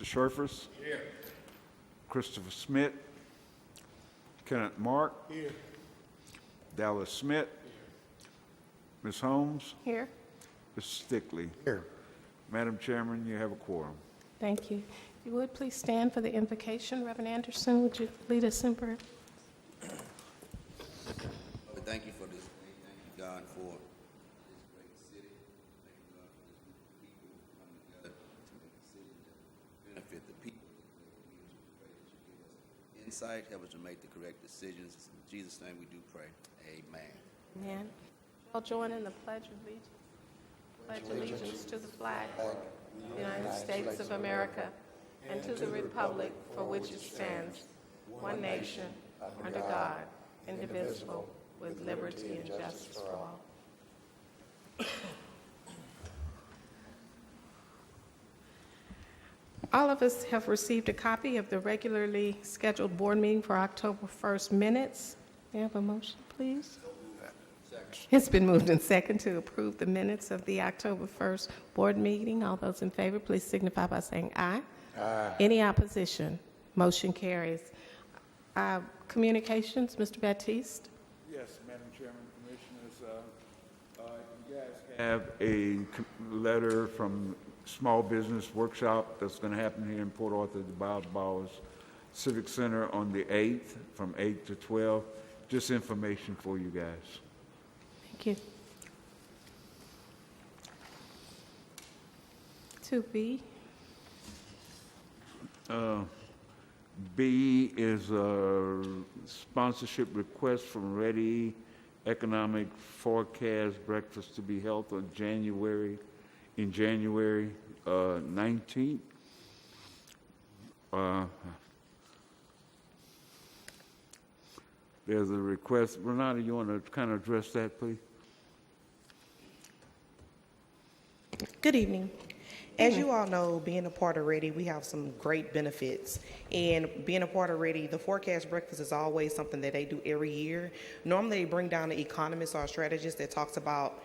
Mr. Scherfers? Here. Christopher Smith? Kenneth Mark? Here. Dallas Smith? Here. Ms. Holmes? Here. Mr. Stickley? Here. Madam Chairman, you have a quorum. Thank you. If you would please stand for the invocation. Reverend Anderson, would you lead us in prayer? Lord, thank you for this day. Thank you, God, for this great city. Thank you, God, for this group of people who come together to make a city that benefit the people. We pray that you give us insight, help us to make the correct decisions. In Jesus' name we do pray. Amen. Amen. I'll join in the Pledge of Allegiance. Pledge allegiance to the flag of the United States of America and to the republic for which it stands, one nation, under God, indivisible, with liberty and justice for all. All of us have received a copy of the regularly scheduled board meeting for October 1st minutes. May I have a motion, please? It's been moved and second to approve the minutes of the October 1st board meeting. All those in favor, please signify by saying aye. Aye. Any opposition? Motion carries. Communications, Mr. Baptiste. Yes, Madam Chairman, Commissioners, you guys have a letter from Small Business Workshop that's going to happen here in Port Arthur at the Bowers Civic Center on the 8th from 8 to 12. Just information for you guys. Thank you. 2B. B is a sponsorship request from Ready Economic Forecast Breakfast to be held on January 19th. There's a request. Renata, you want to kind of address that, please? Good evening. As you all know, being a part of Ready, we have some great benefits. And being a part of Ready, the forecast breakfast is always something that they do every year. Normally, they bring down an economist or a strategist that talks about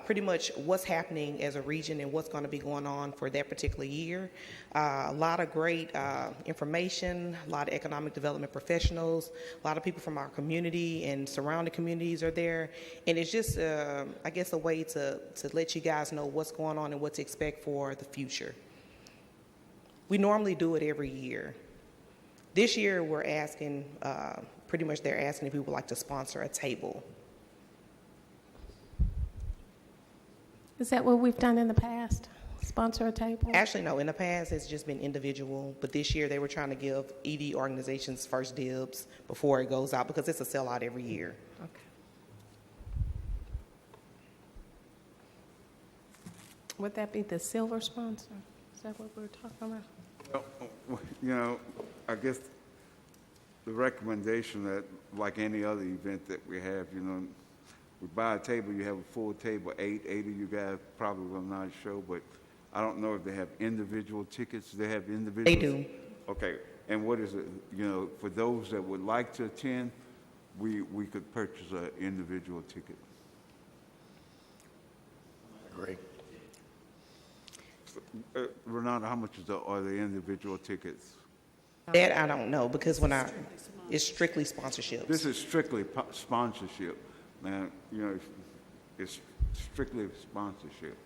pretty much what's happening as a region and what's going to be going on for that particular year. A lot of great information, a lot of economic development professionals, a lot of people from our community and surrounding communities are there. And it's just, I guess, a way to let you guys know what's going on and what to expect for the future. We normally do it every year. This year, we're asking, pretty much they're asking if we would like to sponsor a table. Is that what we've done in the past? Sponsor a table? Actually, no. In the past, it's just been individual. But this year, they were trying to give ED organizations first dibs before it goes out because it's a sellout every year. Okay. Would that be the silver sponsor? Is that what we're talking about? Well, you know, I guess the recommendation that, like any other event that we have, you know, we buy a table, you have a full table, eight of you guys probably will not show, but I don't know if they have individual tickets. They have individual? They do. Okay, and what is it, you know, for those that would like to attend, we could purchase an individual ticket. Agree. Renata, how much are the individual tickets? That I don't know because it's strictly sponsorships. This is strictly sponsorship. Now, you know, it's strictly sponsorship.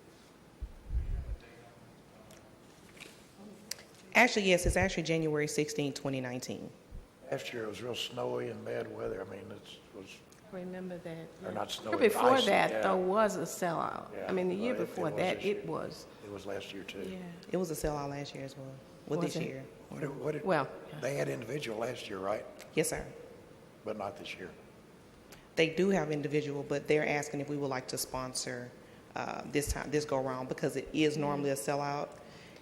Actually, yes, it's actually January 16, 2019. Last year it was real snowy and bad weather. I mean, it was, Remember that. or not The snowy. year before icy, that, yeah. though, was a sellout. Yeah, I mean, the year well, before it was that, this year. it was. It was last year too. Yeah. It was a sellout last year as well. Well, Was this it? year. What did, Well, they had individual last year, right? Yes, sir. But not this year. They do have individual, but they're asking if we would like to sponsor this go around because it is normally a sellout.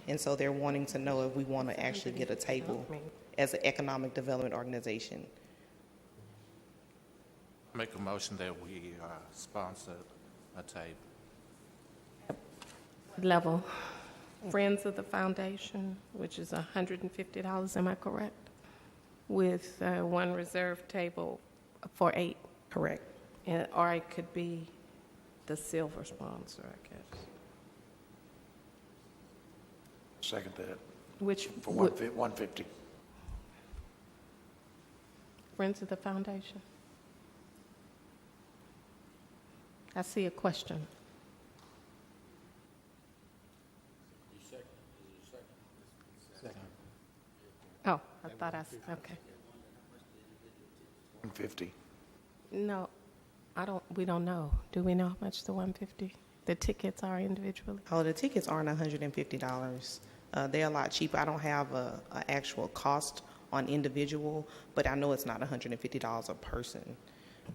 And so they're wanting to know if we want to actually get a table as an economic development organization. Make a motion that we sponsor a table. level. Friends of the Foundation, which is $150, am I correct? With one reserved table for 8. Correct. Or it could be the silver sponsor, I guess. Second that. Which, For 150. Friends of the Foundation? I see a question. Oh, I thought okay. 150. No, we don't know. Do we know how much the 150? The tickets are individually? Oh, the tickets aren't $150. They're a lot cheaper. I don't have a actual cost on individual, but I know it's not $150 a person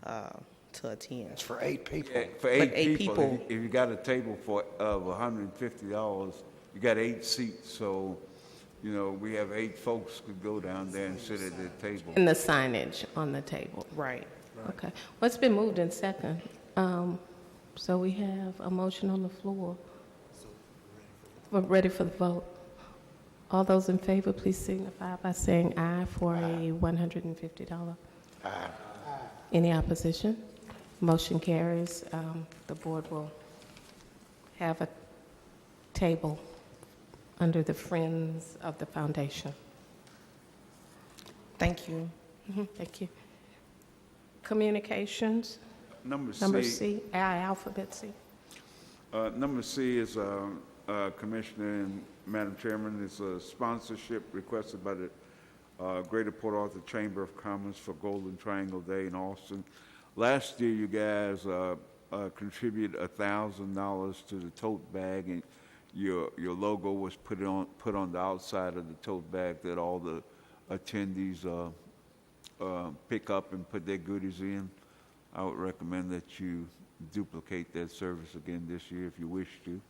to attend. It's for 8 people. Yeah, for Like eight eight people, people. if you got a table of $150, you got 8 seats, so, you know, we have 8 folks could go down there and sit at the table. And the signage on the table. Right. Okay. Well, it's been moved in second. So we have a motion on the floor. We're ready for the vote. All those in favor, please signify by saying aye for a $150. Aye. Any opposition? Motion carries. The board will have a table under the Friends of the Foundation. Thank you. Thank you. Communications, Number number C, C, alphabet C. number C is, Commissioner and Madam Chairman, is a sponsorship requested by the Greater Port Arthur Chamber of Commerce for Golden Triangle Day in Austin. Last year, you guys contributed $1,000 to the tote bag, and your logo was put on the outside of the tote bag that all the attendees pick up and put their goodies in. I would recommend that you duplicate that service again this year if you wish to.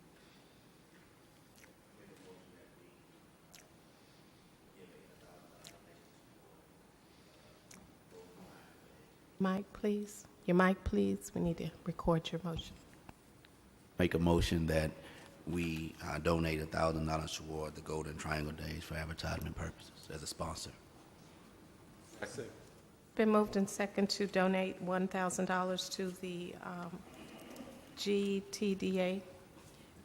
Mic, please. Your mic, please. We need to record your motion. Make a motion that we donate $1,000 toward the Golden Triangle Days for advertisement purposes as a sponsor. Been moved in second to donate $1,000 to the GTDA.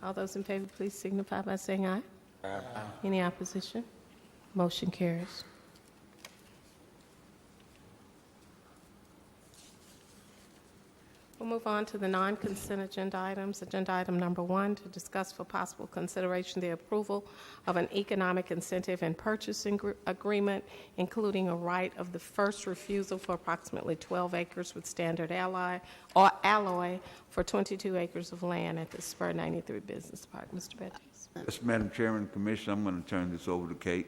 All those in favor, please signify by saying aye. Aye. Any opposition? Motion carries. We'll move on to the non-consent agenda items. Agenda item number 1, to discuss for possible consideration the approval of an economic incentive and purchasing agreement, including a right of the first refusal for approximately 12 acres with Standard Alloy for 22 acres of land at the Spur 93 Business Park. Mr. Bettis. Yes, Madam Chairman and Commissioner, I'm going to turn this over to Kate.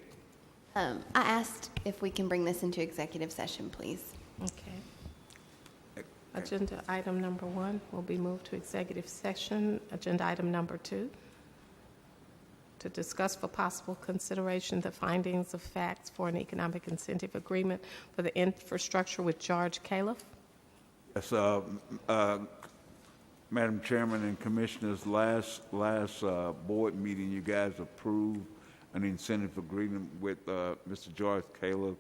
I asked if we can bring this into executive session, please. Okay. Agenda item number 1 will be moved to executive session. Agenda item number 2, to discuss for possible consideration the findings of facts for an economic incentive agreement for the infrastructure with George Califf. Yes, Madam Chairman and Commissioners, last board meeting, you guys approved an incentive agreement with Mr. George Califf.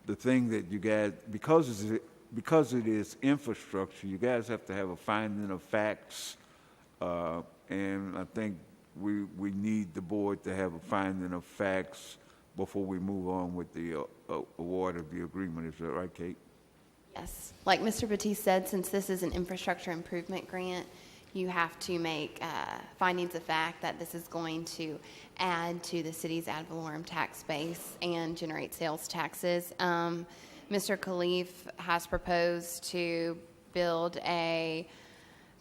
The thing that you guys, because it is infrastructure, you guys have to have a finding of facts, and I think we need the board to have a finding of facts before we move on with the award of the agreement. Is that right, Kate? Yes. Like Mr. Batiste said, since this is an infrastructure improvement grant, you have to make findings of fact that this is going to add to the city's ad valorem tax base and generate sales taxes. Mr. Khalif has proposed to build a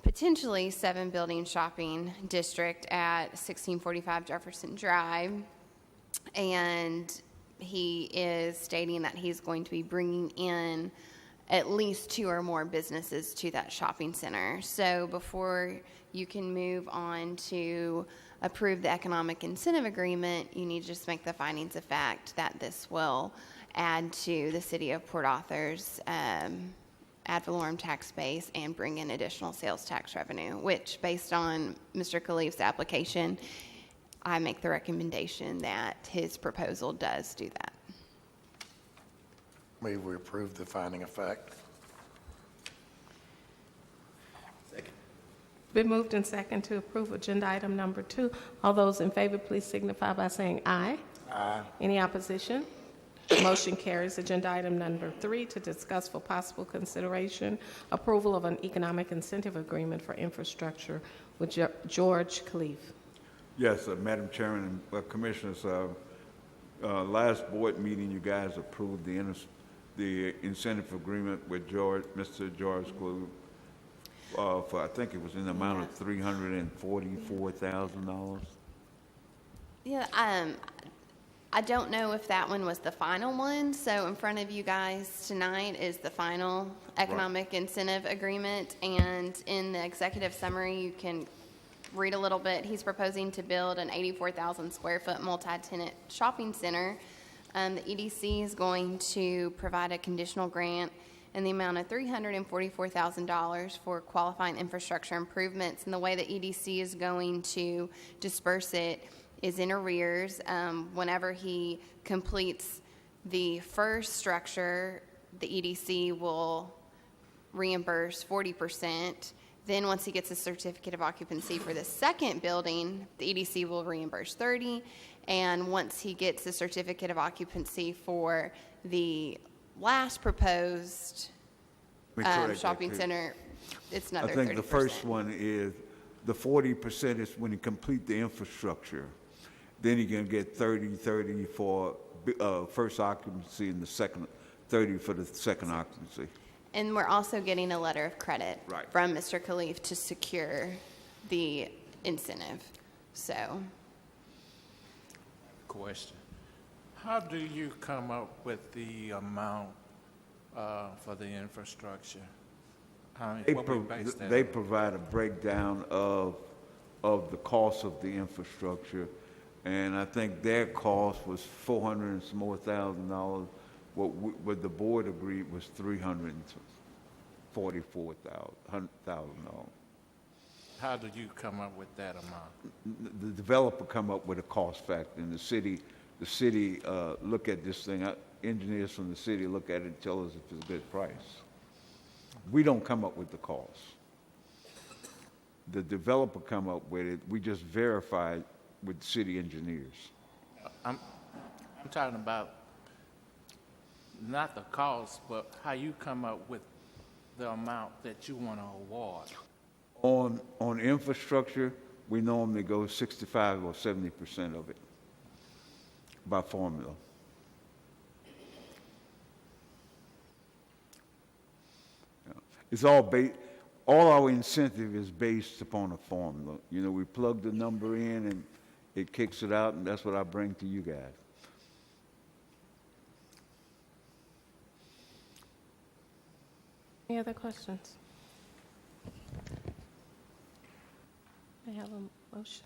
potentially 7-building shopping district at 1645 Jefferson Drive, and he is stating that he's going to be bringing in at least 2 or more businesses to that shopping center. So before you can move on to approve the economic incentive agreement, you need to just make the findings of fact that this will add to the city of Port Arthur's ad valorem tax base and bring in additional sales tax revenue, which, based on Mr. Khalif's application, I make the recommendation that his proposal does do that. We approve the finding of fact. Second. Been moved and second to approve agenda item number 2. All those in favor, please signify by saying aye. Aye. Any opposition? Motion carries. Agenda item number 3, to discuss for possible consideration approval of an economic incentive agreement for infrastructure with George Khalif. Yes, Madam Chairman and Commissioners, last board meeting, you guys approved the incentive agreement with Mr. George Khalif for, I think it was in the amount of $344,000. Yeah, I don't know if that one was the final one, so in front of you guys tonight is the final economic incentive agreement, and in the executive summary, you can read a little bit. He's proposing to build an 84,000 square foot multi-tenant shopping center. The EDC is going to provide a conditional grant in the amount of $344,000 for qualifying infrastructure improvements, and the way the EDC is going to disperse it is in arrears. Whenever he completes the first structure, the EDC will reimburse 40%. Then once he gets a certificate of occupancy for the second building, the EDC will reimburse 30. And once he gets the certificate of occupancy for the last proposed shopping center, it's another 30%. I think the first one is, the 40% is when you complete the infrastructure. Then you're going to get 30 for first occupancy, and the second 30 for the second occupancy. And we're also getting a letter of credit Right. from Mr. Khalif to secure the incentive. So, Question. How do you come up with the amount for the infrastructure? What we base that They on? provide a breakdown of the cost of the infrastructure, and I think their cost was $400 and some more thousand dollars. What the board agreed was $344,000. How do you come up with that amount? The developer come up with a cost factor, and the city look at this thing. Engineers from the city look at it and tell us if it's a good price. We don't come up with the cost. The developer come up with it. We just verify it with city engineers. I'm talking about not the cost, but how you come up with the amount that you want to award. On infrastructure, we normally go 65 or 70% of it by formula. It's all our incentive is based upon a formula. You know, we plug the number in and it kicks it out, and that's what I bring to you guys. Any other questions? May I have a motion?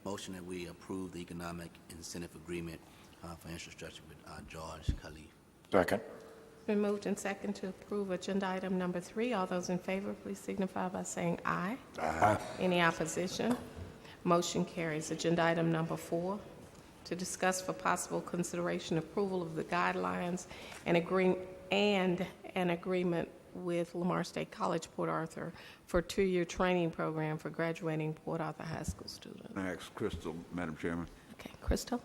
Motion that we approve the economic incentive agreement for infrastructure with George Khalif. Second. Been moved and second to approve agenda item number 3. All those in favor, please signify by saying aye. Aye. Any opposition? Motion carries. Agenda item number 4, to discuss for possible consideration approval of the guidelines and an agreement with Lamar State College, Port Arthur, for 2-year training program for graduating Port Arthur High School students. I ask Crystal, Madam Chairman. Okay, Crystal?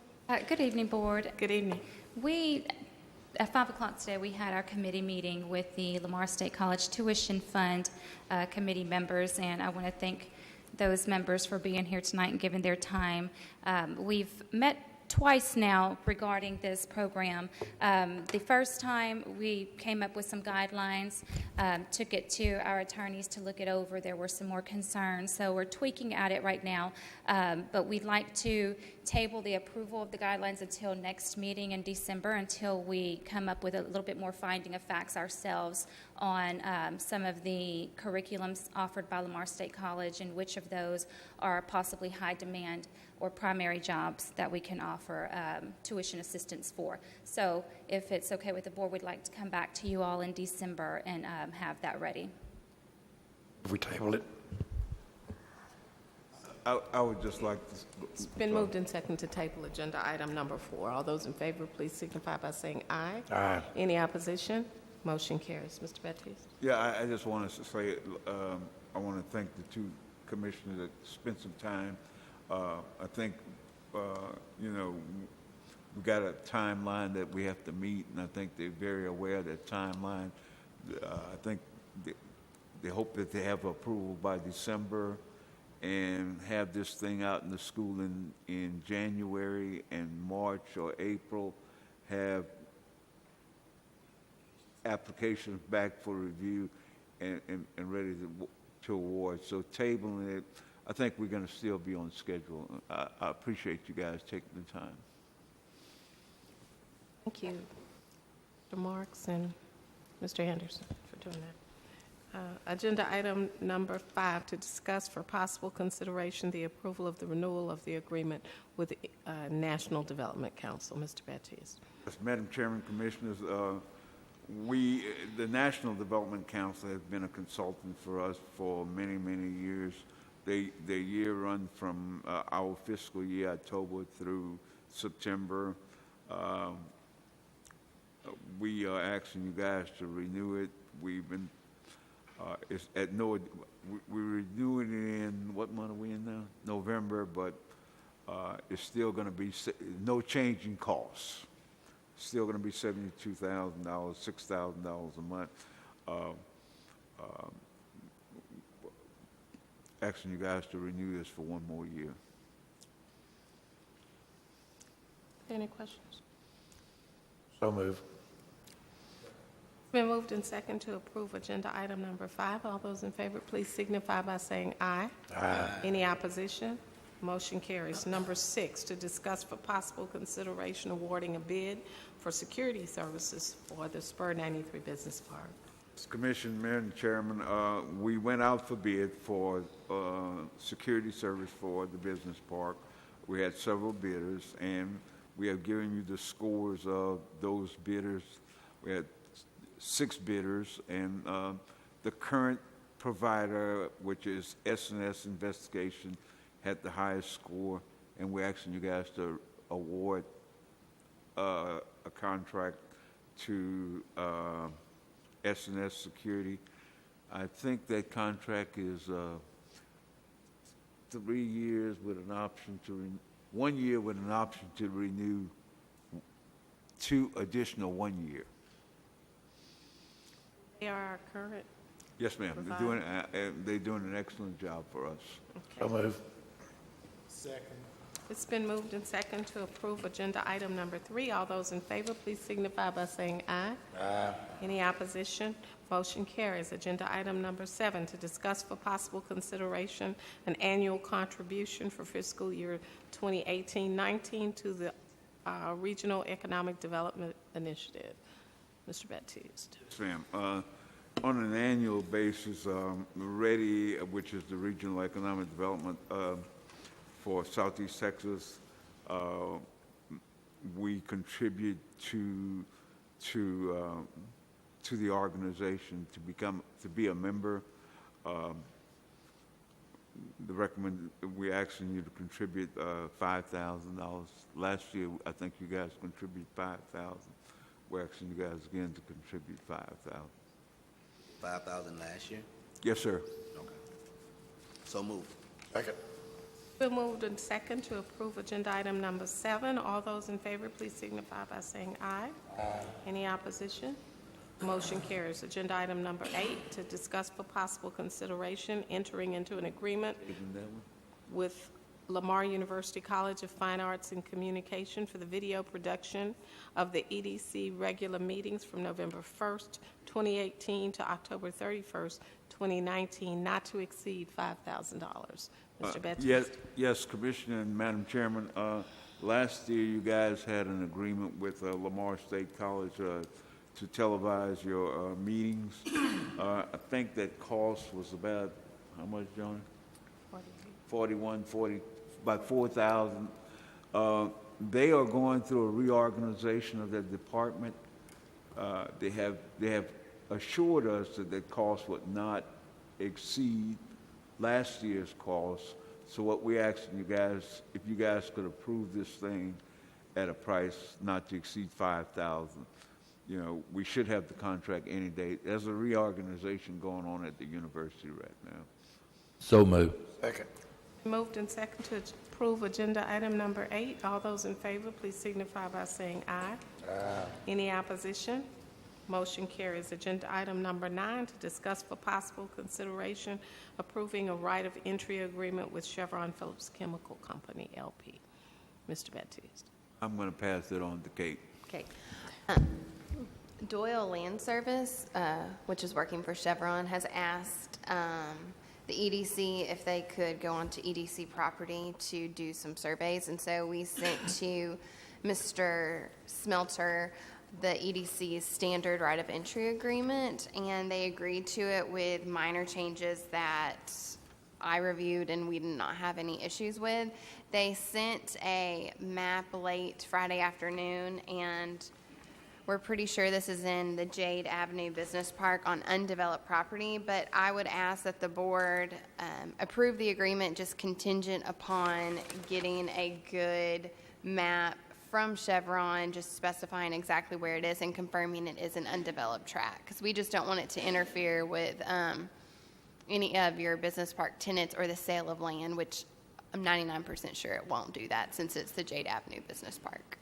Good evening, Board. Good evening. At 5 o'clock today, we had our committee meeting with the Lamar State College Tuition Fund committee members, and I want to thank those members for being here tonight and giving their time. We've met twice now regarding this program. The first time we came up with some guidelines, took it to our attorneys to look it over. There were some more concerns, so we're tweaking at it right now. But we'd like to table the approval of the guidelines until next meeting in December, until we come up with a little bit more finding of facts ourselves on some of the curriculums offered by Lamar State College and which of those are possibly high demand or primary jobs that we can offer tuition assistance for. So if it's okay with the board, we'd like to come back to you all in December and have that ready. Have we tabled it? I would just like to... It's been moved and seconded to table agenda item number 4. All those in favor, please signify by saying aye. Aye. Any opposition? Motion carries. Mr. Baptiste? Yeah, I just wanted to say, I want to thank the two commissioners that spent some time. I think, you know, we got a timeline that we have to meet, and I think they're very aware of that timeline. I think they hope that they have approval by December and have this thing out in the school in January and March or April, have applications back for review and ready to award. So tabling it, I think we're going to still be on schedule. I appreciate you guys taking the time. Thank you, Mr. Marks and Mr. Anderson, for doing that. Agenda item number 5, to discuss for possible consideration the approval of the renewal of the agreement with the National Development Council. Mr. Baptiste. Yes, Madam Chairman, Commissioners, the National Development Council has been a consultant for us for many, many years. Their year run from our fiscal year, October through September. We are asking you guys to renew it. We've been, it's at no, we're renewing it in, what month are we in now? November, but it's still going to be no change in costs. Still going to be $72,000, $6,000 a month. Asking you guys to renew this for one more year. Any questions? So move. It's been moved and second to approve agenda item number 5. All those in favor, please signify by saying aye. Aye. Any opposition? Motion carries. Number 6, to discuss for possible consideration awarding a bid for security services for the Spur 93 Business Park. Commission, Mayor and Chairman, we went out for bid for security service for the business park. We had several bidders, and we have given you the scores of those bidders. We had 6 bidders, and the current provider, which is S&S Investigation, had the highest score, and we're asking you guys to award a contract to S&S Security. I think that contract is 3 years with an option to 1 year with an option to renew 2 additional 1 year. They are our current. Yes, ma'am. They're doing an excellent job for us. So move. It's been moved and second to approve agenda item number 3. All those in favor, please signify by saying aye. Aye. Any opposition? Motion carries. Agenda item number 7, to discuss for possible consideration an annual contribution for fiscal year 2018-19 to the Regional Economic Development Initiative. Mr. Baptiste. Yes, ma'am. On an annual basis, READY, which is the Regional Economic Development for Southeast Texas, we contribute to the organization to be a member. We're asking you to contribute $5,000. Last year, I think you guys contributed $5,000. We're asking you guys again to contribute $5,000. 5,000 last year? Yes, sir. Okay. So move. Second. Been moved and second to approve agenda item number 7. All those in favor, please signify by saying aye. Aye. Any opposition? Motion carries. Agenda item number 8, to discuss for possible consideration entering into an agreement with Lamar University College of Fine Arts and Communication for the video production of the EDC regular meetings from November 1st, 2018 to October 31st, 2019, not to exceed $5,000. Mr. Baptiste. Yes, Commissioner and Madam Chairman. Last year, you guys had an agreement with Lamar State College to televise your meetings. I think that cost was about, how much, Johnny? 40, about 4,000. They are going through a reorganization of their department. They have assured us that that cost would not exceed last year's cost. So what we're asking you guys, if you guys could approve this thing at a price not to exceed $5,000, you know, we should have the contract any day. There's a reorganization going on at the university right now. So moved. Second. Moved and second to approve agenda item number 8. All those in favor, please signify by saying aye. Aye. Any opposition? Motion carries. Agenda item number 9, to discuss for possible consideration approving a right of entry agreement with Chevron Phillips Chemical Company, LP. Mr. Baptiste. I'm going to pass it on to Kate. Okay. Doyle Land Service, which is working for Chevron, has asked the EDC if they could go onto EDC property to do some surveys. And so we sent to Mr. Smelter the EDC's standard right of entry agreement, and they agreed to it with minor changes that I reviewed and we did not have any issues with. They sent a map late Friday afternoon, and we're pretty sure this is in the Jade Avenue Business Park on undeveloped property, but I would ask that the board approve the agreement just contingent upon getting a good map from Chevron, just specifying exactly where it is and confirming it is an undeveloped tract, because we just don't want it to interfere with any of your business park tenants or the sale of land, which I'm 99% sure it won't do that since it's the Jade Avenue Business Park.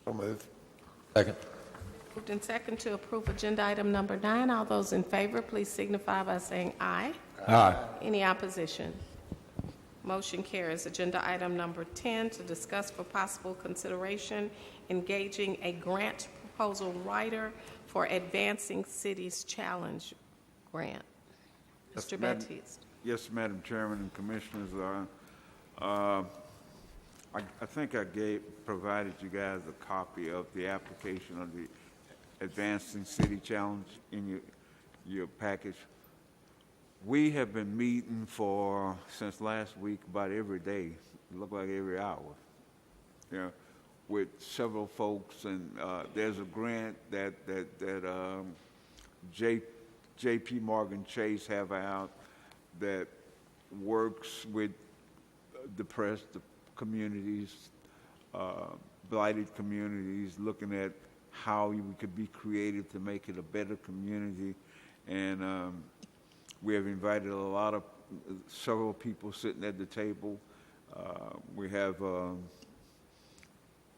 So moved. Second. Moved and second to approve agenda item number 9. All those in favor, please signify by saying aye. Aye. Any opposition? Motion carries. Agenda item number 10, to discuss for possible consideration engaging a grant proposal writer for Advancing Cities Challenge grant. Yes, Mr. Madam- Baptiste. Yes, Madam Chairman and Commissioners. I think I provided you guys a copy of the application of the Advancing City Challenge in your package. We have been meeting since last week, about every day, it looked like every hour, with several folks, and there's a grant that J.P. Morgan Chase have out that works with depressed communities, blighted communities, looking at how we could be creative to make it a better community. And we have invited several people sitting at the table. We have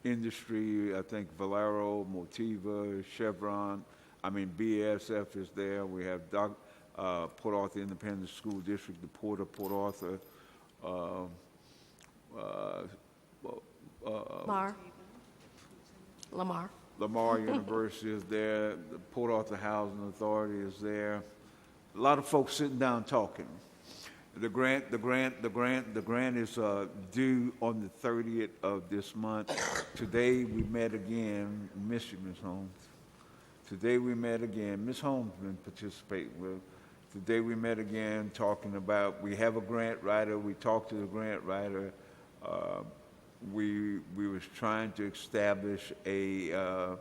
industry, I think Valero, Motiva, Chevron, BASF is there. We have Port Arthur Independent School District, the Port of Port Arthur, Lamar University is there. The Port Arthur Housing Authority is there. A lot of folks sitting down talking. The grant is due on the 30th of this month. Today we met again. Miss you, Ms. Holmes. Today we met again. Ms. Holmes been participating with. Today we met again talking about, we have a grant writer. We talked to the grant writer. We was trying to establish a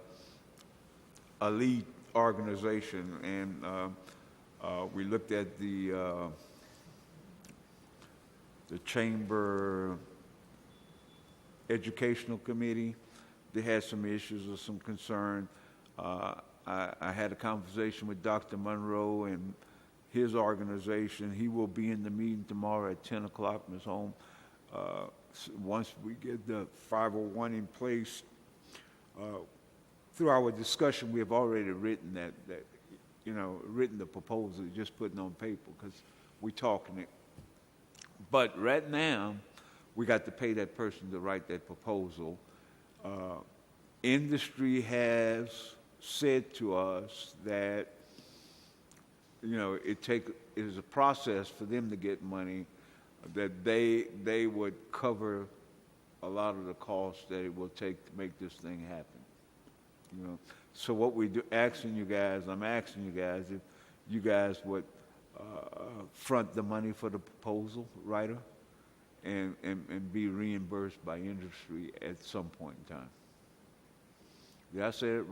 lead organization, and we looked at the Chamber Educational Committee. They had some issues or some concern. I had a conversation with Dr. Monroe and his organization. He will be in the meeting tomorrow at 10 o'clock, Ms. Holmes. Once we get the 501 in place, through our discussion, we have already written written the proposal, just putting on paper, because we're talking it. But right now, we got to pay that person to write that proposal. Industry has said to us that, it is a process for them to get money, that they would cover a lot of the costs that it will take to make this thing happen. So what we do, I'm asking you guys if you guys would front the money for the proposal writer and be reimbursed by industry at some point in time. Did I say it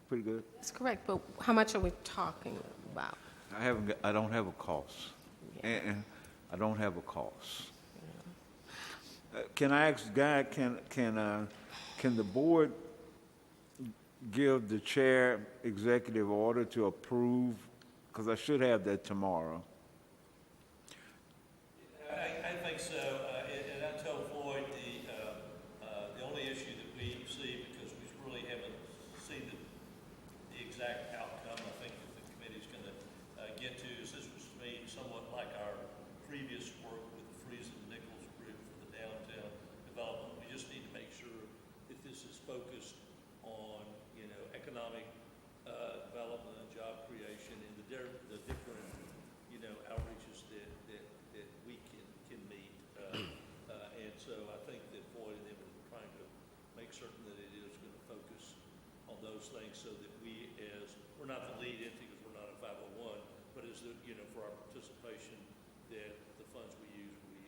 pretty good? That's correct, but how much are we talking about? I don't have a cost. And I don't have a cost. Can I ask Guy, can the board give the chair executive order to approve because I should have that tomorrow. I think so, and I told Floyd the only issue that we see, because we really haven't seen the exact outcome, I think that the committee's gonna get to, is this was to me somewhat like our previous work with the Friesen Nichols group for the downtown development. We just need to make sure that this is focused on, economic development and job creation and the different, outreaches that we can meet. And so I think that Floyd and them are trying to make certain that it is going to focus on those things so that we, as, we're not the lead entity because we're not a 501, but as the, for our participation, that the funds we use, we,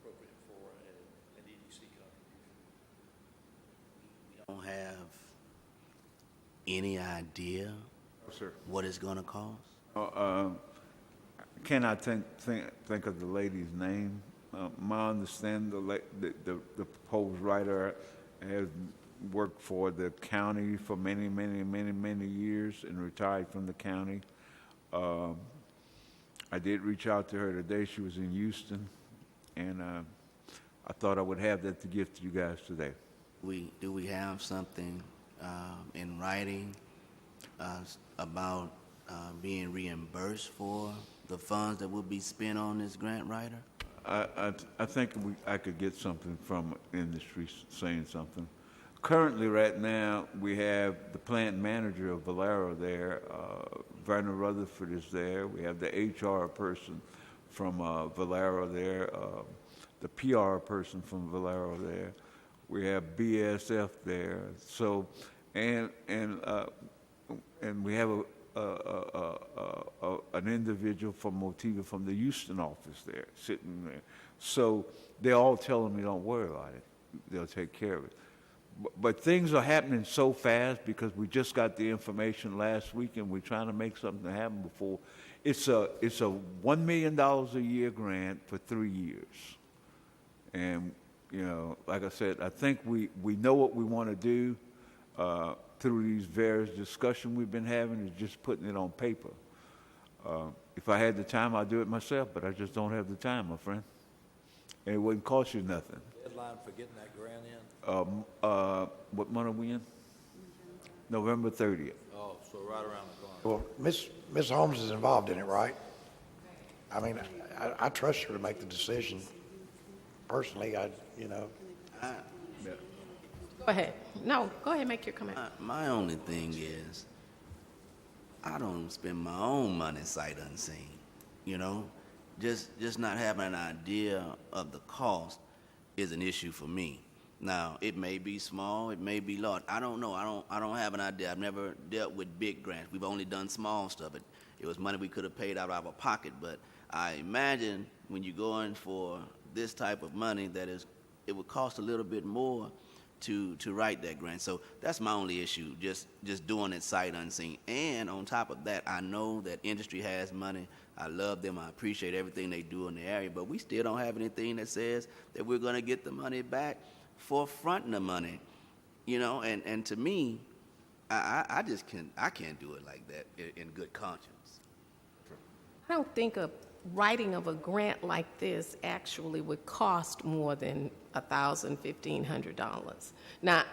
appropriate for an EDC contribution. We don't have any idea No, sir. what it's gonna cost? Cannot think of the lady's name. My understanding, the proposed writer has worked for the county for many, many, many, many years and retired from the county. I did reach out to her today. She was in Houston, and I thought I would have that to give to you guys today. Do we have something in writing about being reimbursed for the funds that will be spent on this grant writer? I think I could get something from industry saying something. Currently, right now, we have the plant manager of Valero there. Vernon Rutherford is there. We have the HR person from Valero there. The PR person from Valero there. We have BSF there. So, and we have an individual from Motiva from the Houston office there, sitting there. So they're all telling me, don't worry about it. They'll take care of it. But things are happening so fast because we just got the information last week and we're trying to make something happen before. It's a $1 million a year grant for 3 years. And, like I said, I think we know what we want to do. Through these various discussions we've been having, is just putting it on paper. If I had the time, I'd do it myself, but I just don't have the time, my friend. And it wouldn't cost you nothing. Deadline for getting that grant in? What month are we in? November 30th. Oh, so right around the corner. Well, Ms. Holmes is involved in it, right? I mean, I trust her to make the decision. Personally, Go ahead. No, go ahead, make your comment. My only thing is, I don't spend my own money sight unseen, Just not having an idea of the cost is an issue for me. Now, it may be small, it may be large. I don't know. I don't have an idea. I've never dealt with big grants. We've only done small stuff. It was money we could have paid out of our pocket, but I imagine when you go in for this type of money it would cost a little bit more to write that grant. So that's my only issue, just doing it sight unseen. And on top of that, I know that industry has money. I love them. I appreciate everything they do in the area, but we still don't have anything that says that we're going to get the money back for fronting the money, and to me, I can't do it like that in good conscience. I don't think a writing of a grant like this actually would cost more than $1,000, $1,500. Now,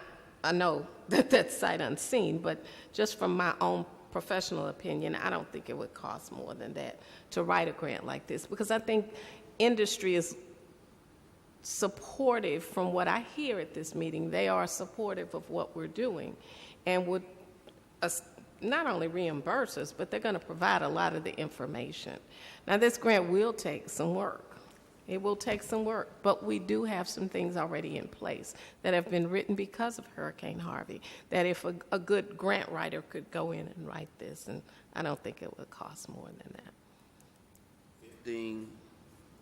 I know that that's sight unseen, but just from my own professional opinion, I don't think it would cost more than that to write a grant like this, because I think industry is supportive. From what I hear at this meeting, they are supportive of what we're doing and would not only reimburse us, but they're going to provide a lot of the information. Now, this grant will take some work. It will take some work, but we do have some things already in place that have been written because of Hurricane Harvey, that if a good grant writer could go in and write this, and I don't think it would cost more than that.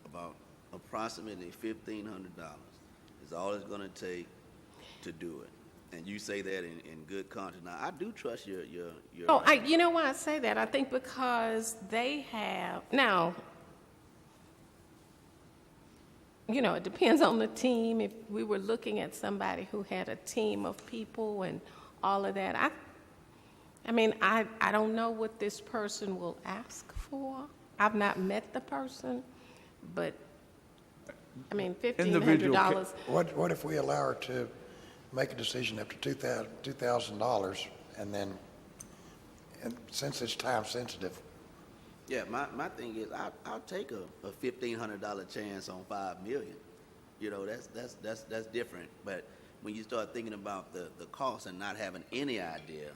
About approximately $1,500 is all it's going to take to do it. And you say that in good conscience. Now, I do trust your. Oh, you know why I say that? I think because they have now. It depends on the team. If we were looking at somebody who had a team of people and all of that, I mean, I don't know what this person will ask for. I've not met the person, but, I mean, $1,500. What if we allow her to make a decision up to $2,000, and then, and since it's time sensitive, Yeah, my thing is, I'll take a $1,500 chance on $5 million. You know, that's different. But when you start thinking about the cost and not having any idea,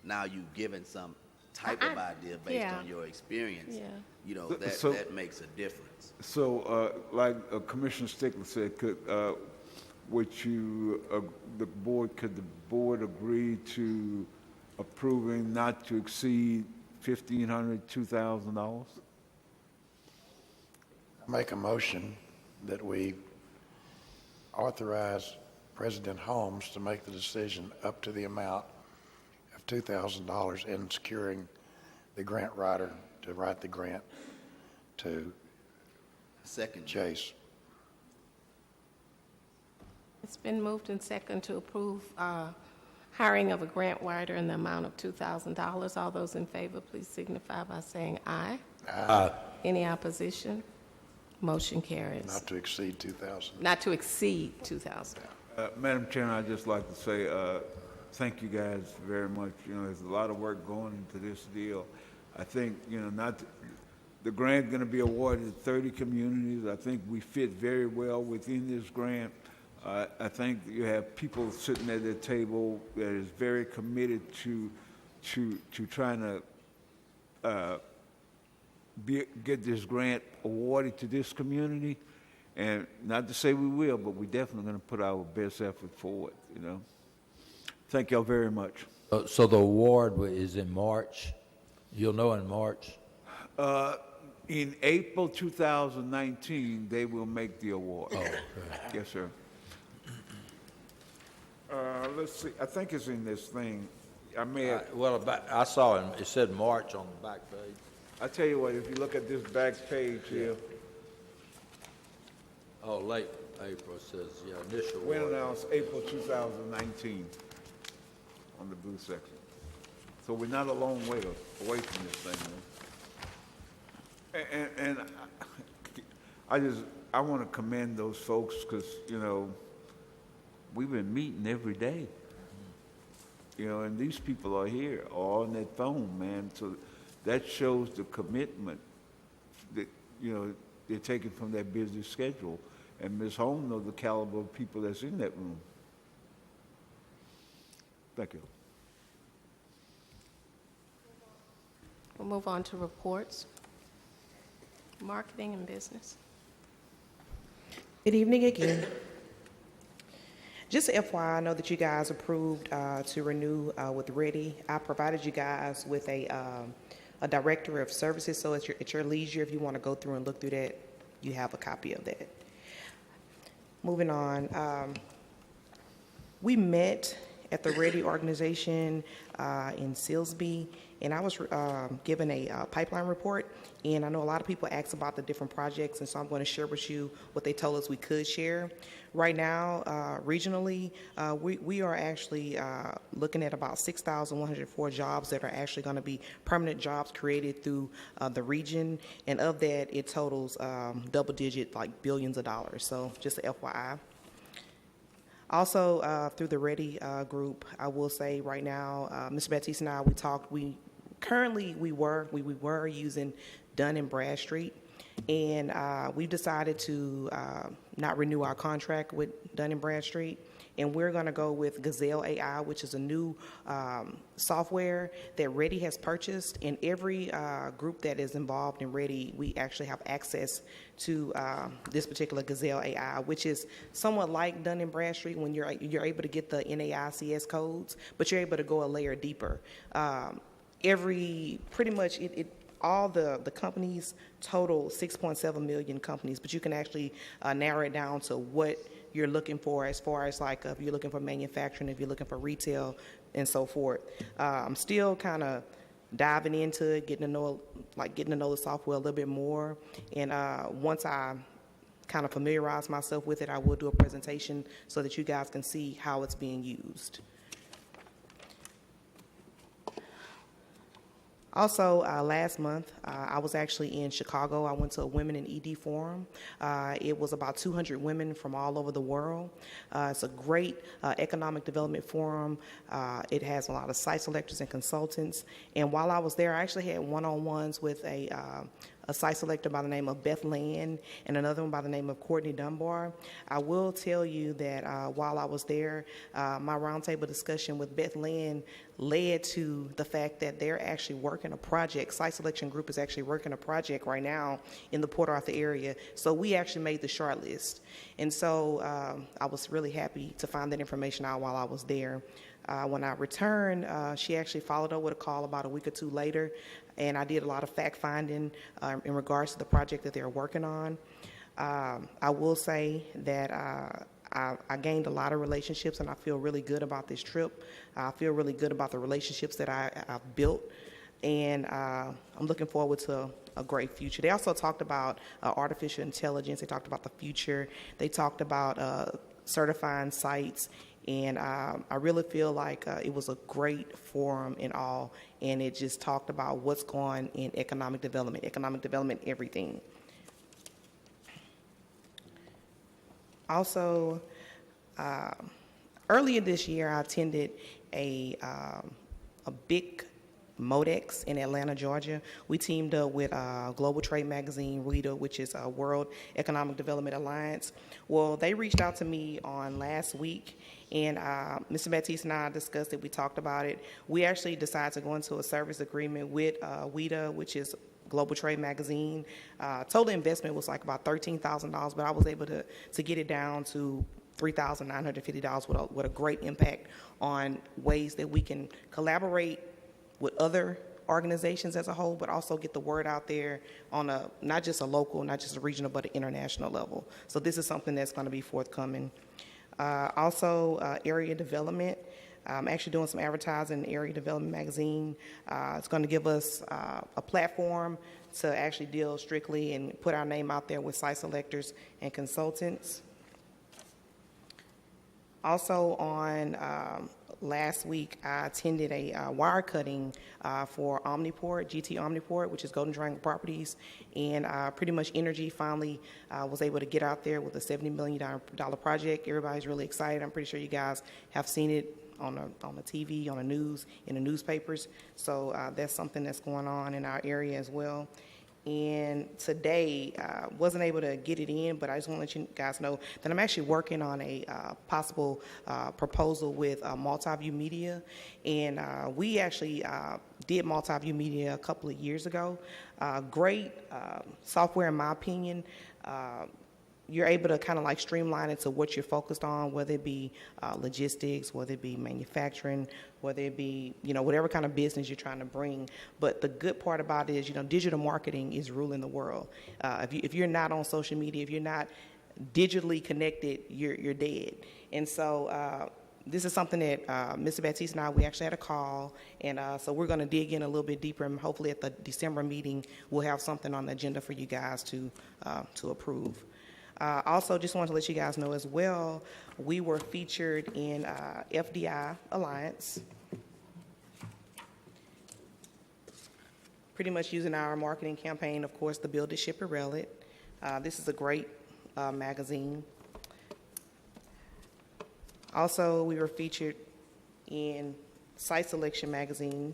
now you've given some type of idea based yeah. on your experience. Yeah. You know, So- that makes a difference. So, like Commissioner Stickler said, would you, could the board agree to approving not to exceed $1,500, $2,000? make a motion that we authorize President Holmes to make the decision up to the amount of $2,000 in securing the grant writer to write the grant to Second, Chase. It's been moved and second to approve hiring of a grant writer in the amount of $2,000. All those in favor, please signify by saying aye. Aye. Any opposition? Motion carries. Not to exceed 2,000. Not to exceed 2,000. Madam Chairman, I'd just like to say, thank you guys very much. You know, there's a lot of work going into this deal. I think, you know, the grant's going to be awarded to 30 communities. I think we fit very well within this grant. I think you have people sitting at the table that is very committed to trying to get this grant awarded to this community. And not to say we will, but we're definitely going to put our best effort forward, you know. Thank y'all very much. So the award is in March? You'll know in March? In April 2019, they will make the award. Oh, okay. Yes, sir. Let's see, I think it's in this thing. I may have, Well, I saw it said March on the back page. I tell you what, if you look at this back page here, Oh, late April, it says, yeah, initial when award. announced April 2019 on the blue section. So we're not a long way away from this thing, man. And I want to commend those folks because, you know, we've been meeting every day. You know, and these people are here, all on that phone, man. So that shows the commitment that, you know, they're taking from their busy schedule. And Ms. Holmes knows the caliber of people that's in that room. Thank you. We'll move on to reports. Marketing and business. Good evening again. Just FYI, I know that you guys approved to renew with Ready. I provided you guys with a director of services, so at your leisure, if you want to go through and look through that, you have a copy of that. Moving on, we met at the Ready organization in Silsbee, and I was given a pipeline report, and I know a lot of people asked about the different projects, and so I'm going to share with you what they told us we could share. Right now, regionally, we are actually looking at about 6,104 jobs that are actually going to be permanent jobs created through the region, and of that, it totals double-digit, like billions of dollars. So just a FYI. Also, through the Ready group, I will say right now, Mr. Baptiste and I, we talked. We were using Dun & Bradstreet, and we've decided to not renew our contract with Dun & Bradstreet, and we're going to go with Gazelle AI, which is a new software that Ready has purchased. And every group that is involved in Ready, we actually have access to this particular Gazelle AI, which is somewhat like Dun & Bradstreet when you're able to get the NAICS codes, but you're able to go a layer deeper. Pretty much all the companies total 6.7 million companies, but you can actually narrow it down to what you're looking for as far as like if you're looking for manufacturing, if you're looking for retail, and so forth. I'm still kind of diving into it, getting to know the software a little bit more, and once I kind of familiarize myself with it, I will do a presentation so that you guys can see how it's being used. Also, last month, I was actually in Chicago. I went to a Women in ED forum. It was about 200 women from all over the world. It's a great economic development forum. It has a lot of site selectors and consultants. And while I was there, I actually had one-on-ones with a site selector by the name of Beth Land and another one by the name of Courtney Dunbar. I will tell you that while I was there, my roundtable discussion with Beth Land led to the fact that they're actually working a project. Site Selection Group is actually working a project right now in the Port Arthur area. So we actually made the short list. And so I was really happy to find that information out while I was there. When I returned, she actually followed up with a call about a week or two later, and I did a lot of fact-finding in regards to the project that they're working on. I will say that I gained a lot of relationships, and I feel really good about this trip. I feel really good about the relationships that I've built, and I'm looking forward to a great future. They also talked about artificial intelligence. They talked about the future. They talked about certifying sites. And I really feel like it was a great forum in all, and it just talked about what's going in economic development, everything. Also, earlier this year, I attended a big Modex in Atlanta, Georgia. We teamed up with Global Trade Magazine, WEDA, which is a World Economic Development Alliance. Well, they reached out to me on last week, and Mr. Baptiste and I discussed it. We talked about it. We actually decided to go into a service agreement with WEDA, which is Global Trade Magazine. Total investment was like about $13,000, but I was able to get it down to $3,950 with a great impact on ways that we can collaborate with other organizations as a whole, but also get the word out there on a not just a local, not just a regional, but an international level. So this is something that's going to be forthcoming. Also, area development. I'm actually doing some advertising in Area Development Magazine. It's going to give us a platform to actually deal strictly and put our name out there with site selectors and consultants. Also on last week, I attended a wire cutting for Omniport, GT Omniport, which is Golden Triangle Properties, and pretty much Energy finally was able to get out there with a $70 million project. Everybody's really excited. I'm pretty sure you guys have seen it on the TV, on the news, in the newspapers. So that's something that's going on in our area as well. And today, wasn't able to get it in, but I just want to let you guys know that I'm actually working on a possible proposal with Multiview Media. And we actually did Multiview Media a couple of years ago. Great software, in my opinion. You're able to kind of like streamline it to what you're focused on, whether it be logistics, whether it be manufacturing, whether it be, whatever kind of business you're trying to bring. But the good part about it is, digital marketing is ruling the world. If you're not on social media, if you're not digitally connected, you're dead. And so this is something that Mr. Baptiste and I, we actually had a call, and so we're going to dig in a little bit deeper, and hopefully at the December meeting, we'll have something on the agenda for you guys to approve. Also, just wanted to let you guys know as well, we were featured in FDI Alliance, pretty much using our marketing campaign, of course, the Build It, Ship It, Rail It. This is a great magazine. Also, we were featured in Site Selection Magazine.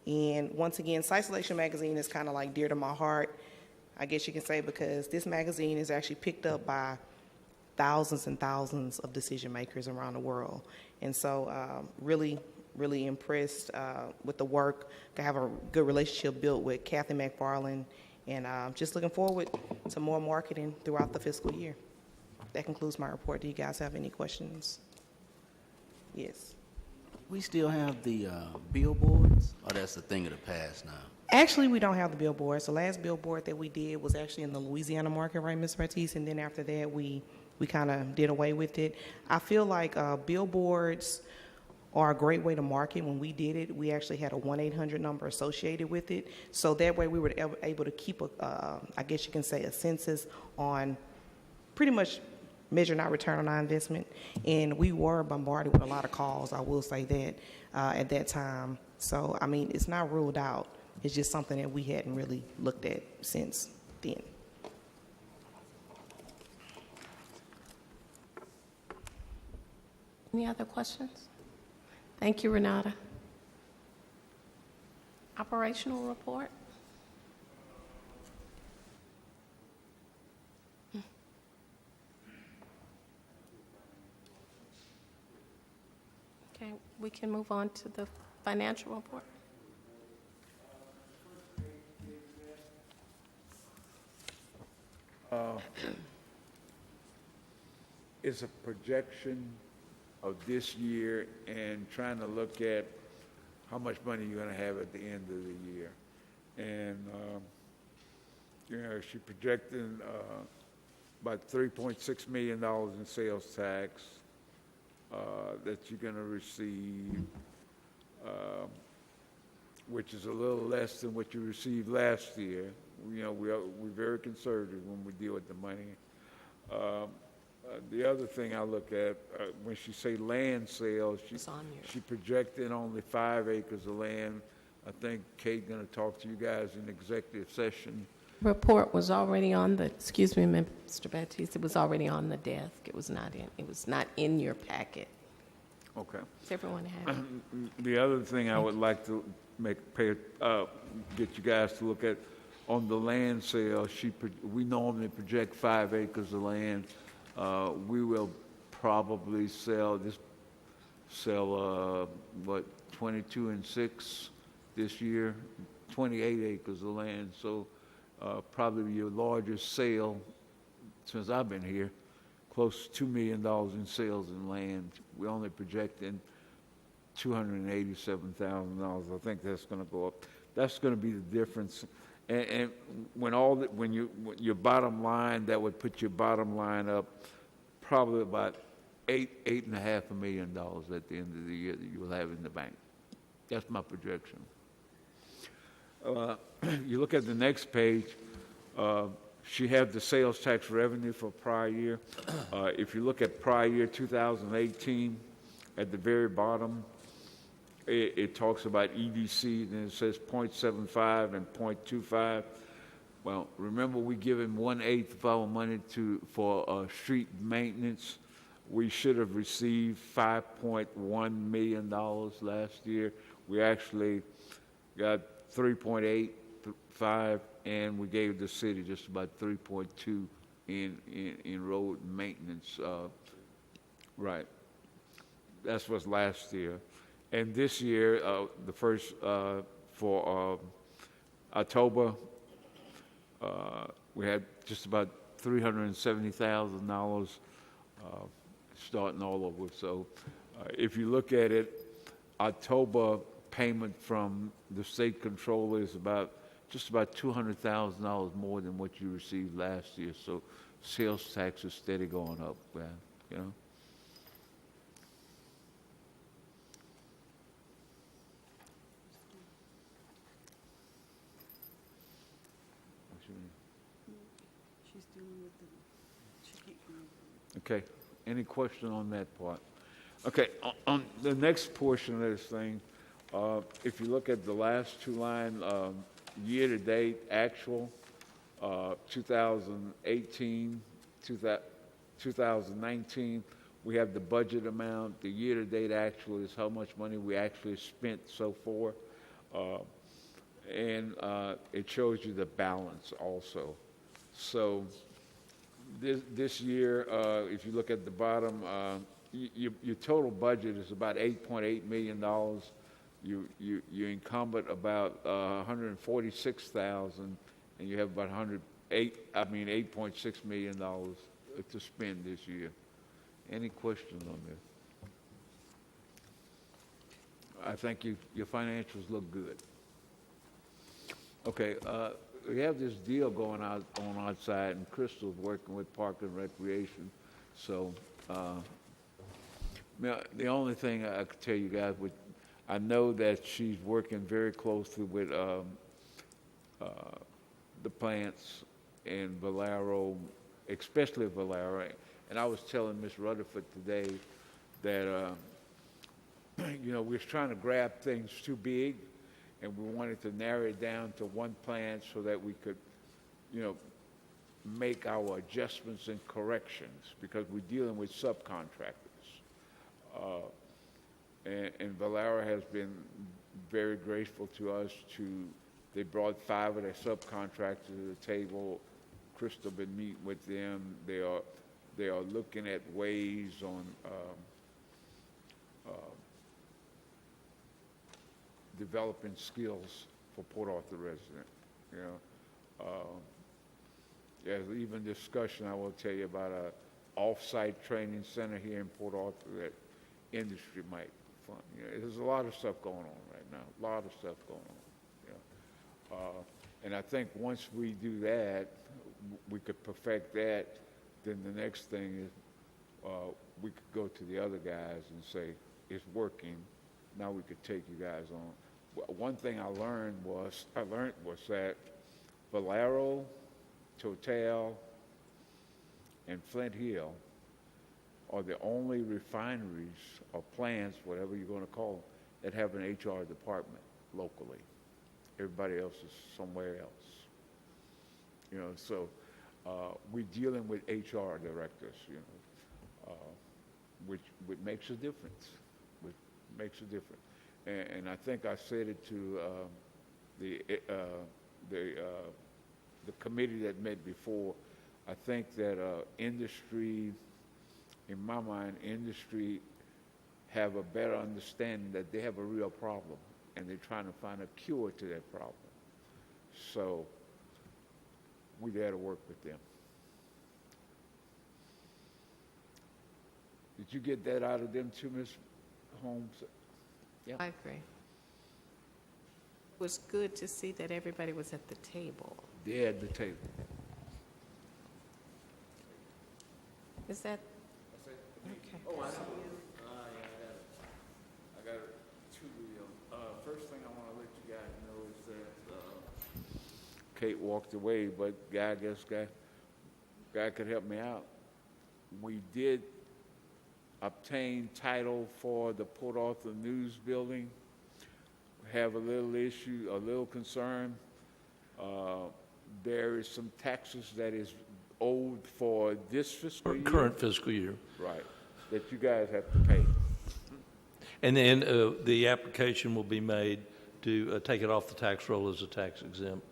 And once again, Site Selection Magazine is kind of like dear to my heart, I guess you can say, because this magazine is actually picked up by thousands and thousands of decision makers around the world. And so really, really impressed with the work. I have a good relationship built with Kathy McFarland, and just looking forward to more marketing throughout the fiscal year. That concludes my report. Do you guys have any questions? Yes. We still have the billboards, or that's a thing of the past now? Actually, we don't have the billboards. The last billboard that we did was actually in the Louisiana market, right, Ms. Baptiste? And then after that, we kind of did away with it. I feel like billboards are a great way to market. When we did it, we actually had a 1-800 number associated with it. So that way we were able to keep, I guess you can say, a census on pretty much measuring our return on our investment. And we were bombarded with a lot of calls, I will say that, at that time. So, I mean, it's not ruled out It's just something that we hadn't really looked at since then. Any other questions? Thank you, Renata. Operational report? Okay, we can move on to the financial report. It's a projection of this year and trying to look at how much money you're going to have at the end of the year. And, she projecting about $3.6 million in sales tax that you're going to receive, which is a little less than what you received last year. We're very conservative when we deal with the money. The other thing I look at, when she say land sales, she projected only 5 acres of land. I think Kate going to talk to you guys in executive session. Report was already on the, excuse me, Mr. Baptiste, it was already on the desk. It was not in your packet. Okay. Does everyone have it? The other thing I would like to get you guys to look at, on the land sale, we normally project 5 acres of land. We will probably sell 22 and 6 this year, 28 acres of land. So probably your largest sale since I've been here, close to $2 million in sales in land. We're only projecting $287,000. I think that's going to go up. That's going to be the difference. And when your bottom line, that would put your bottom line up probably about $8.5 million at the end of the year that you will have in the bank. That's my projection. You look at the next page, she had the sales tax revenue for prior year. If you look at prior year 2018, at the very bottom, it talks about EDC, and it says 0.75 and 0.25. Well, remember we give him 1/8 of our money for street maintenance. We should have received $5.1 million last year. We actually got 3.85, and we gave the city just about 3.2 in road maintenance. Right. That's what's last year. And this year, the first, for October, we had just about $370,000 starting all over. So if you look at it, October payment from the state controller is just about $200,000 more than what you received last year. So sales tax is steady going up, you know. Okay, any question on that part? Okay, on the next portion of this thing, if you look at the last two lines, year-to-date actual, 2018, 2019, we have the budget amount. The year-to-date actual is how much money we actually spent so far. And it shows you the balance also. So this year, if you look at the bottom, your total budget is about $8.8 million. You encumbered about $146,000, and you have about $8.6 million to spend this year. Any questions on this? I think your financials look good. Okay, we have this deal going on outside, and Crystal's working with Park and Recreation. So the only thing I could tell you guys, I know that she's working very closely with the plants in Valero, especially Valero. And I was telling Ms. Rutherford today that, we're trying to grab things too big, and we wanted to narrow it down to one plan so that we could, you know, make our adjustments and corrections, because we're dealing with subcontractors. And Valera has been very grateful to us they brought 5 of their subcontractors to the table. Crystal been meeting with them. They are looking at ways on developing skills for Port Arthur residents. You know, there's even discussion, I will tell you, about a off-site training center here in Port Arthur that industry might fund. You know, there's a lot of stuff going on right now. A lot of stuff going on. You know, and I think once we do that, we could perfect that. Then the next thing is we could go to the other guys and say it's working. Now we could take you guys on. One thing I learned was that Valero, Total, and Flint Hill are the only refineries or plants, whatever you're going to call them, that have an HR department locally. Everybody else is somewhere else. You know, so we're dealing with HR directors, you know, which makes a difference. Which makes a difference. And I think I said it to the committee that met before. I think that industry, in my mind, industry have a better understanding that they have a real problem, and they're trying to find a cure to that problem. So we're there to work with them. Did you get that out of them too, Ms. Holmes? Yeah. I agree. It was good to see that everybody was at the table. They're at the table. Is that? Okay. Oh, I know. I got it. Two of them. First thing I want to let you guys know is that Kate walked away, but guy could help me out. We did obtain title for the Port Arthur News Building. Have a little issue, a little concern. There is some taxes that is owed for this fiscal year. Current fiscal year. Right, that you guys have to pay. And then the application will be made to take it off the tax roll as a tax exempt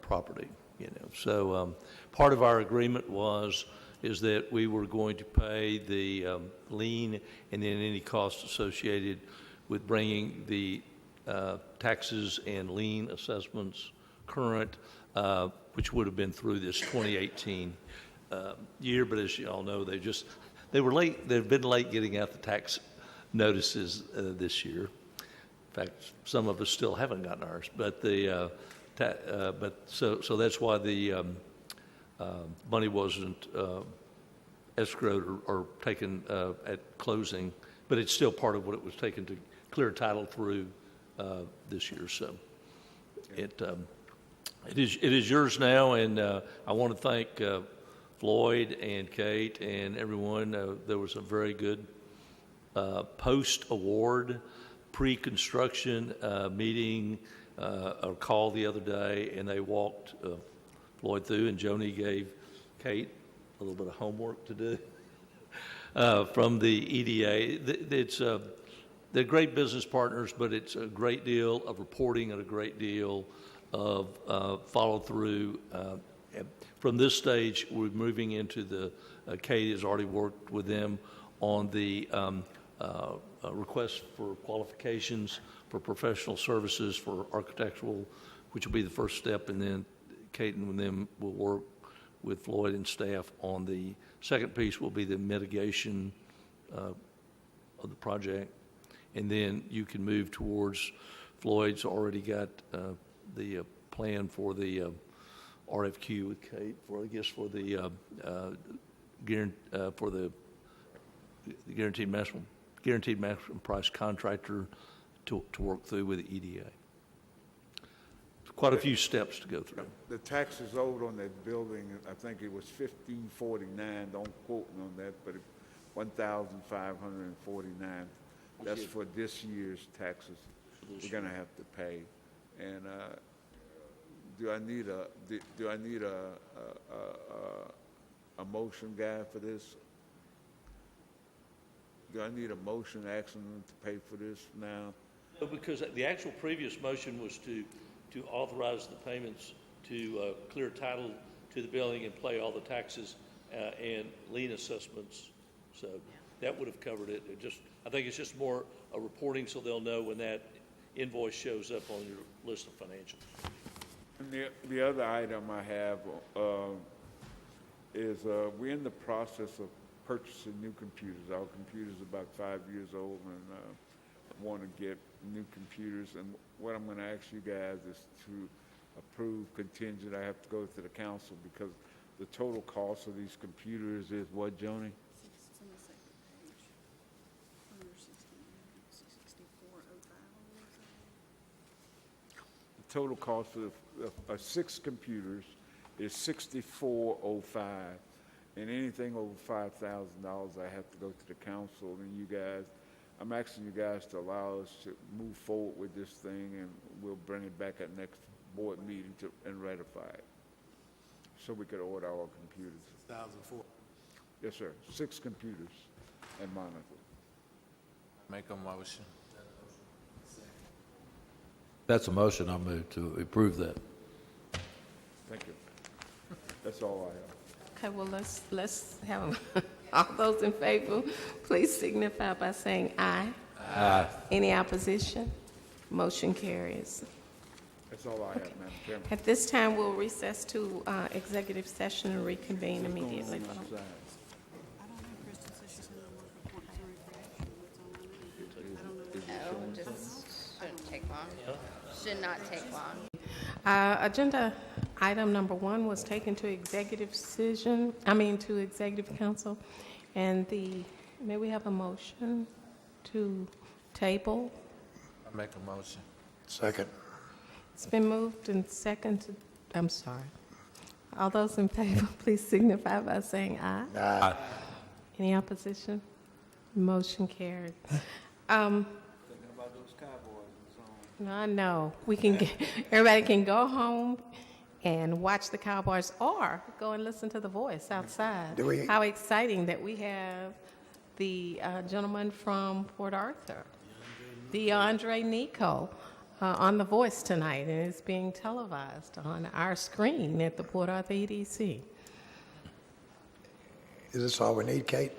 property. You know, so part of our agreement is that we were going to pay the lien and then any costs associated with bringing the taxes and lien assessments current, which would have been through this 2018 year. But as you all know, they were late. They've been late getting out the tax notices this year. In fact, some of us still haven't gotten ours. But so that's why the money wasn't escrowed or taken at closing, but it's still part of what it was taken to clear title through this year. So it is yours now, and I want to thank Floyd and Kate and everyone. There was a very good post-award, pre-construction meeting or call the other day, and they walked Floyd through, and Joni gave Kate a little bit of homework to do from the EDA. They're great business partners, but it's a great deal of reporting and a great deal of follow-through. From this stage, we're moving into Kate has already worked with them on the request for qualifications for professional services for architectural, which will be the first step, and then Kate and them will work with Floyd and staff on the second piece will be the mitigation of the project. And then you can move towards, Floyd's already got the plan for the RFQ with Kate for, I guess, for the guaranteed maximum price contractor to work through with the EDA. Quite a few steps to go through. The taxes owed on that building, I think it was $1,549. Don't quote me on that, but $1,549. That's for this year's taxes. this we're gonna have to pay. And, do I need a motion guy for this? Do I need a motion asking them to pay for this now? No, because the actual previous motion was to authorize the payments to clear title to the building and pay all the taxes and lien assessments. So that would have covered it. I think it's just more a reporting so they'll know when that invoice shows up on your list of financials. And the other item I have is we're in the process of purchasing new computers. Our computers are about 5 years old, and want to get new computers. And what I'm going to ask you guys is to approve contingent. I have to go to the council because the total cost of these computers is what, Joni? It's on the second page. Under 6405. The total cost of 6 computers is $6405, and anything over $5,000, I have to go to the council. And you guys, I'm asking you guys to allow us to move forward with this thing, and we'll bring it back at next board meeting and ratify it, so we could order our computers. 2004. Yes, sir. 6 computers and monitors. Make a motion. That's a motion. I move to approve that. Thank you. That's all I have. Okay, well, let's have, all those in favor, please signify by saying aye. Aye. Any opposition? Motion carries. That's all I have, Madam Chairman. At this time, we'll recess to executive session and reconvene immediately. What's going on outside? I don't know, Kristen says she's gonna work a point through refraction, that's all I know. I don't know. Just shouldn't take long. Should not take long. Agenda item number 1 was taken to executive to executive council. And may we have a motion to table? I make a motion. Second. It's been moved and seconded. I'm sorry. All those in favor, please signify by saying aye. Aye. Any opposition? Motion carried. Thinking about those Cowboys and so on. No, I know. Everybody can go home and watch the Cowboys or go and listen to The Voice outside. How exciting that we have the gentleman from Port Arthur, DeAndre Nico, on The Voice tonight, and it's being televised on our screen at the Port Arthur EDC. Is this all we need, Kate?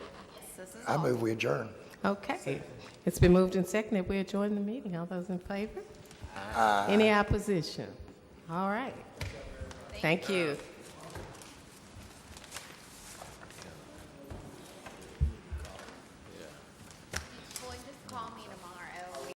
I move we adjourn. Okay. It's been moved and seconded. We adjourn the meeting. All those in favor? Any opposition? All right. Thank you. Boy, just call me in a